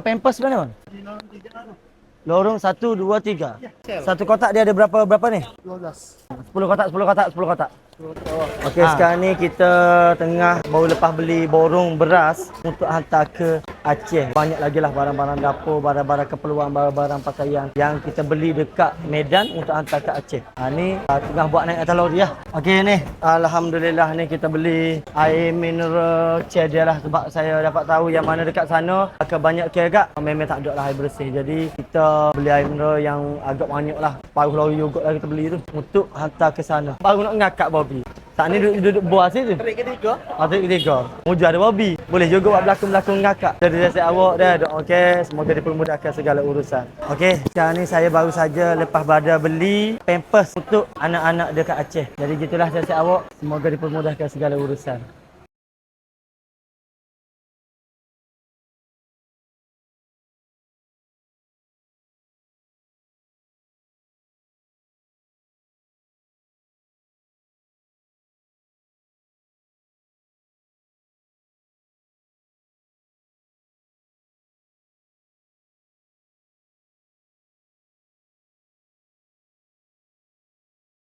pampers mana, Bang? Lorong 1, 2, 3. Satu kotak dia ada berapa ni? 12. 10 kotak, 10 kotak, 10 kotak. Okey, sekarang ni kita tengah baru lepas beli borong beras untuk hantar ke Aceh. Banyak lagi lah barang-barang dapur, barang-barang keperluan, barang-barang pakaian yang kita beli dekat Medan untuk hantar ke Aceh. Ni tengah buat naik atas lori lah. Okey ni, alhamdulillah ni kita beli air mineral Cedia lah, sebab saya dapat tahu yang mana dekat sana akan banyak agak memang tak ada lah air bersih. Jadi kita beli air mineral yang agak banyak lah. Paruh lori yogurt lah kita beli tu untuk hantar ke sana. Baru nak ngakak Bobby. Saat ni duduk buah situ. Trik ketiga. Trik ketiga. Muja ada Bobby. Boleh juga buat belakang-belakang ngakak. Jadi saya awak dah. Okey, semoga dipermudahkan segala urusan. Okey, sekarang ni saya baru saja lepas berada beli pampers untuk anak-anak dekat Aceh. Jadi gitulah saya awak. Semoga dipermudahkan segala urusan.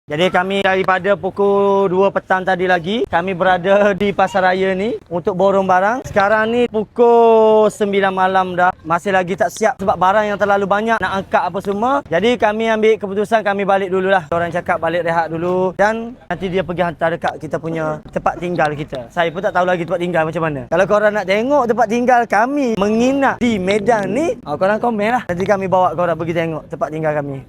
Jadi kami daripada pukul 2 petang tadi lagi, kami berada di pasar raya ni untuk borong barang. Sekarang ni pukul 9 malam dah. Masih lagi tak siap sebab barang yang terlalu banyak nak angkat apa semua. Jadi kami ambil keputusan kami balik dululah. Orang cakap balik rehat dulu dan nanti dia pergi hantar dekat kita punya tempat tinggal kita. Saya pun tak tahu lagi tempat tinggal macam mana. Kalau korang nak tengok tempat tinggal kami menginap di Medan ni, korang komen lah. Nanti kami bawa korang pergi tengok tempat tinggal kami.